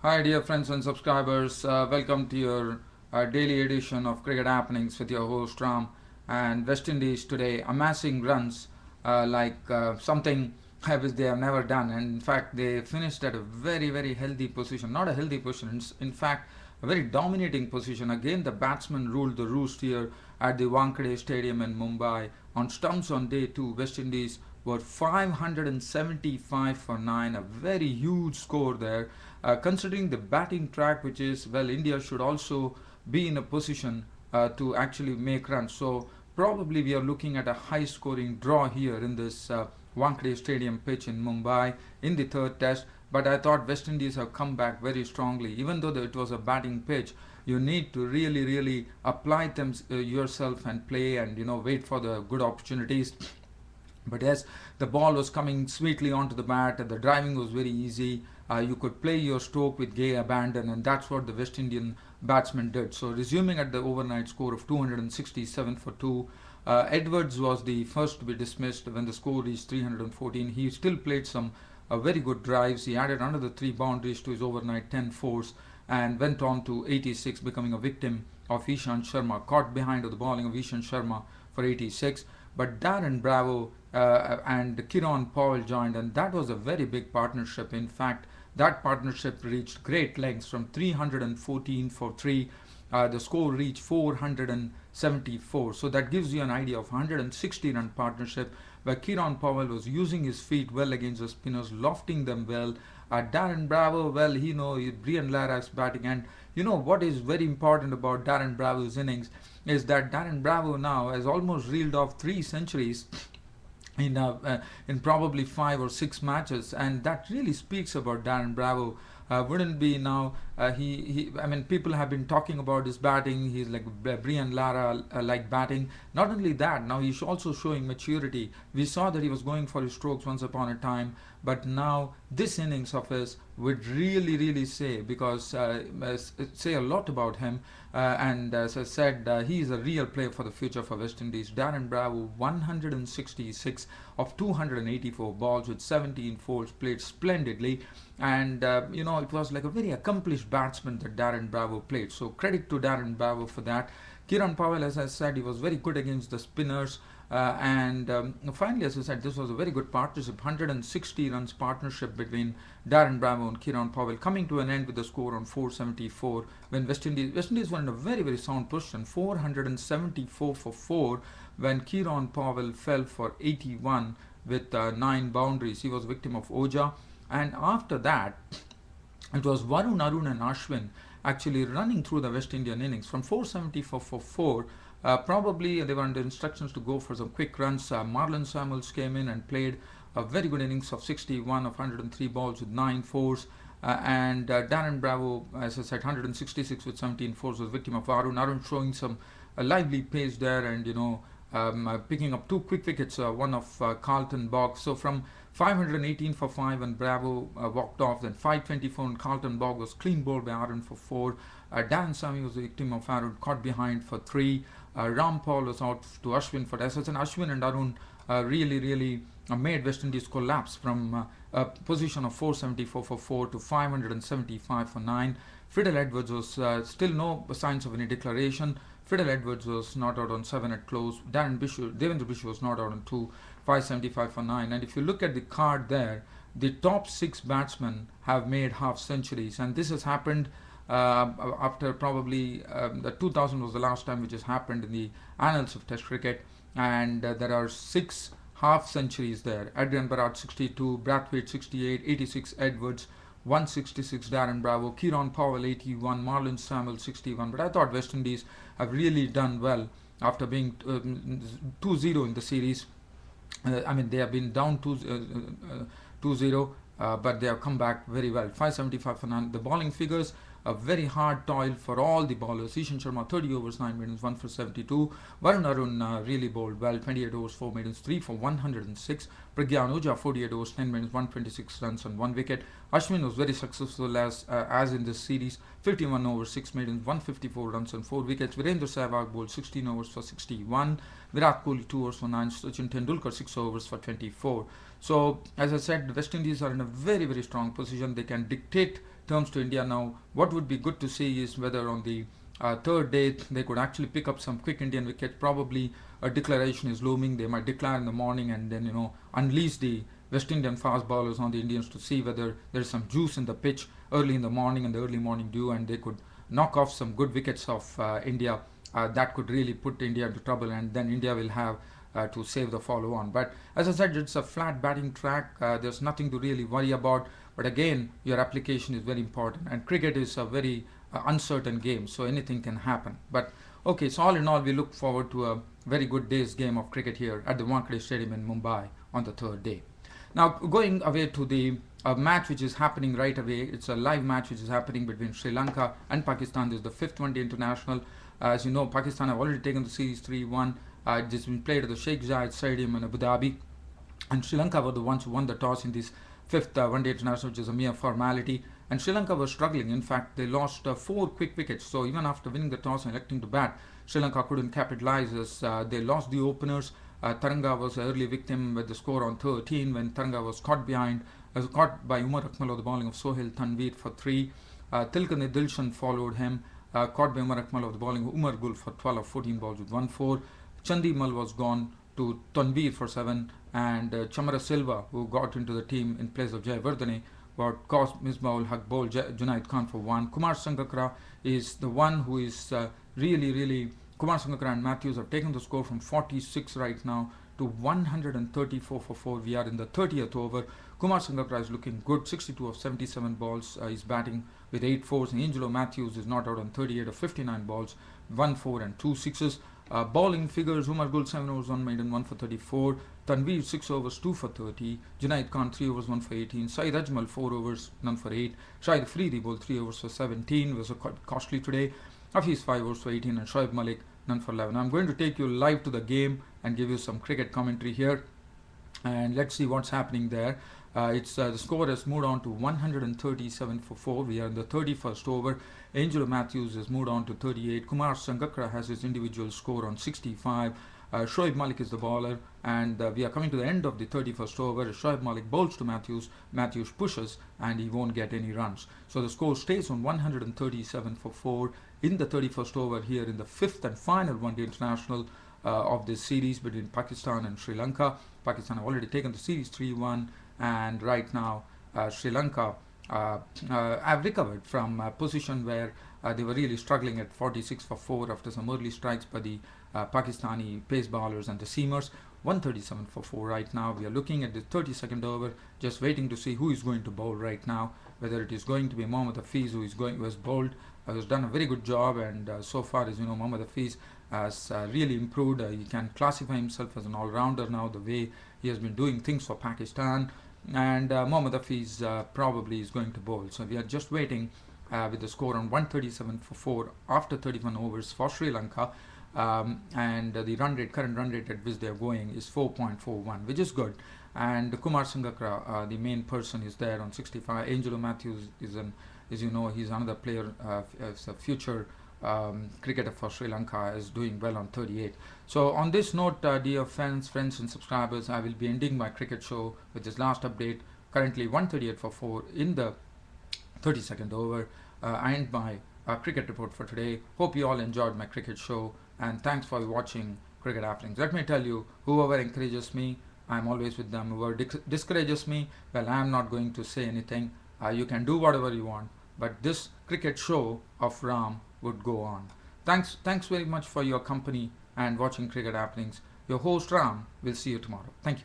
Hi, dear friends and subscribers. Welcome to your daily edition of Cricket Happenings with your host Ram. And West Indies today amassing runs like something which they have never done. And in fact, they finished at a very, very healthy position. Not a healthy position, in fact, a very dominating position. Again, the batsmen ruled the roost here at the Wankhede Stadium in Mumbai. On stumps on day two, West Indies were 575 for 9, a very huge score there. Considering the batting track, which is, well, India should also be in a position to actually make runs. So probably we are looking at a high scoring draw here in this Wankhede Stadium pitch in Mumbai in the third test. But I thought West Indies have come back very strongly. Even though it was a batting pitch, you need to really, really apply them yourself and play and wait for the good opportunities. But yes, the ball was coming sweetly onto the bat, and the driving was very easy. You could play your stroke with gay abandon, and that's what the West Indian batsmen did. So, resuming at the overnight score of 267 for 2, Edwards was the first to be dismissed when the score reached 314. He still played some very good drives. He added another 3 boundaries to his overnight 10 fours and went on to 86, becoming a victim of Ishant Sharma, caught behind of the bowling of Ishant Sharma for 86. But Darren Bravo and Kiran Powell joined, and that was a very big partnership. In fact, that partnership reached great lengths from 314 for 3. The score reached 474. So that gives you an idea of 160 run partnership where Kiran Powell was using his feet well against the spinners, lofting them well. Darren Bravo, well, Brian Lara's batting. And what is very important about Darren Bravo's innings is that Darren Bravo now has almost reeled off 3 centuries in probably 5 or 6 matches, and that really speaks about Darren Bravo. Wouldn't be now he I mean, people have been talking about his batting. He's like Brian Lara like batting. Not only that, now he's also showing maturity. We saw that he was going for his strokes once upon a time, but now this innings of his would really, really say, because say a lot about him. And as I said, he is a real player for the future for West Indies. Darren Bravo, 166 of 284 balls with 17 fours, played splendidly. And it was like a very accomplished batsman that Darren Bravo played. So credit to Darren Bravo for that. Kiran Powell, as I said, he was very good against the spinners. And finally, as I said, this was a very good partnership, 160 runs partnership between Darren Bravo and Kiran Powell, coming to an end with the score on 474 when West Indies were in a very, very sound position, 474 for 4 when Kiran Powell fell for 81 with 9 boundaries. He was victim of Oja. And after that, it was Varun, Arun and Ashwin actually running through the West Indian innings from 474 for 4. Probably they were under instructions to go for some quick runs. Marlon Samuels came in and played a very good innings of 61 of 103 balls with 9 fours. And Darren Bravo, as I said, 166 with 17 fours, was victim of Arun. Arun showing some lively pace there, and picking up 2 quick wickets, one of Carlton Boggs. So from 518 for 5 and Bravo walked off, then 524 and Carlton Boggs was clean bowled by Arun for 4. Dan Sami was the victim of Arun, caught behind for 3. Ram Paul was out to Ashwin for SS, and Ashwin and Arun really, really made West Indies collapse from a position of 474 for 4 to 575 for 9. Fiddle Edwards was still no signs of any declaration. Fiddle Edwards was not out on 7 at close. Devendra Bishwa was not out on 2, 575 for 9. And if you look at the card there, the top 6 batsmen have made half centuries, and this has happened after probably the 2000 was the last time which has happened in the annals of Test cricket, and there are 6 half centuries there. Adrian Barat 62, Brathwaite 68, 86 Edwards, 166 Darren Bravo, Kiran Powell 81, Marlon Samuel 61. But I thought West Indies have really done well after being 2-0 in the series. They have been down 2-0, but they have come back very well. 575 for 9. The bowling figures, a very hard toil for all the bowlers. Ishant Sharma, 30 overs, 9 maidens, 1 for 72. Varun Arun really bowled well, 28 overs, 4 maidens, 3 for 106. Pragyan Oja, 48 overs, 10 maidens, 126 runs and 1 wicket. Ashwin was very successful as in this series, 51 overs, 6 maidens, 154 runs and 4 wickets. Virendra Sehwag bowled 16 overs for 61. Virat Kohli 2 overs for 9. Sachin Tendulkar 6 overs for 24. So, as I said, the West Indies are in a very, very strong position. They can dictate terms to India now. What would be good to see is whether on the third day they could actually pick up some quick Indian wickets. Probably a declaration is looming. They might declare in the morning and then unleash the West Indian fast bowlers on the Indians to see whether there is some juice in the pitch early in the morning and the early morning dew, and they could knock off some good wickets of India. That could really put India into trouble, and then India will have to save the follow on. But as I said, it's a flat batting track. There's nothing to really worry about. But again, your application is very important, and cricket is a very uncertain game, so anything can happen. But okay, so all in all, we look forward to a very good day's game of cricket here at the Wankhede Stadium in Mumbai on the third day. Now, going away to the match which is happening right away, it's a live match which is happening between Sri Lanka and Pakistan. This is the fifth one-day international. As you know, Pakistan have already taken the series 3-1. It has been played at the Sheikh Zayed Stadium in Abu Dhabi, and Sri Lanka were the ones who won the toss in this fifth one-day international, which is a mere formality. And Sri Lanka was struggling. In fact, they lost 4 quick wickets. So even after winning the toss and electing to bat, Sri Lanka couldn't capitalize as they lost the openers. Taranga was an early victim with the score on 13 when Taranga was caught caught by Umar Akmal of the bowling of Sohail Tanveer for 3. Tilkane Dilshan followed him, caught by Umar Akmal of the bowling of Umar Gul for 12 of 14 balls with 1-4. Chandi Mal was gone to Tanveer for 7, and Chamara Silva, who got into the team in place of Jayawardene, got caused Misbah-ul Haq bowled Junaid Khan for 1. Kumar Sangakkara is the one who is really Kumar Sangakkara and Matthews have taken the score from 46 right now to 134 for 4. We are in the 30th over. Kumar Sangakkara is looking good, 62 of 77 balls. He's batting with 8 fours. And Angelo Matthews is not out on 38 of 59 balls, 1 4 and 2 sixes. Bowling figures: Umar Gul 7 overs, 1 maiden, 1 for 34. Tanveer 6 overs, 2 for 30. Junaid Khan 3 overs, 1 for 18. Saeed Ajmal 4 overs, none for 8. Shahid Afridi bowled 3 overs for 17. Was quite costly today. Hafiz 5 overs for 18, and Shoaib Malik none for 11. I'm going to take you live to the game and give you some cricket commentary here, and let's see what's happening there. The score has moved on to 137 for 4. We are in the 31st over. Angelo Matthews has moved on to 38. Kumar Sangakkara has his individual score on 65. Shoaib Malik is the bowler, and we are coming to the end of the 31st over. Shoaib Malik bowls to Matthews. Matthews pushes, and he won't get any runs. So the score stays on 137 for 4 in the 31st over here in the fifth and final one-day international of this series between Pakistan and Sri Lanka. Pakistan have already taken the series 3-1, and right now Sri Lanka have recovered from a position where they were really struggling at 46 for 4 after some early strikes by the Pakistani pace bowlers and the seamers. 137 for 4 right now. We are looking at the 32nd over, just waiting to see who is going to bowl right now, whether it is going to be Mohammad Hafiz who has bowled, has done a very good job, and so far, as you know, Mohammad Hafiz has really improved. He can classify himself as an all-rounder now, the way he has been doing things for Pakistan, and Mohammad Hafiz probably is going to bowl. So we are just waiting with the score on 137 for 4 after 31 overs for Sri Lanka. And the current run rate at which they are going is 4.41, which is good. And Kumar Sangakkara, the main person, is there on 65. Angelo Matthews is as you know, he's another player, as a future cricketer for Sri Lanka, is doing well on 38. So on this note, dear friends and subscribers, I will be ending my cricket show with this last update. Currently 138 for 4 in the 32nd over. I end my cricket report for today. Hope you all enjoyed my cricket show, and thanks for watching Cricket Happenings. Let me tell you, whoever encourages me, I'm always with them. Whoever discourages me, well, I'm not going to say anything. You can do whatever you want, but this cricket show of Ram would go on. Thanks very much for your company and watching Cricket Happenings. Your host Ram will see you tomorrow. Thank you.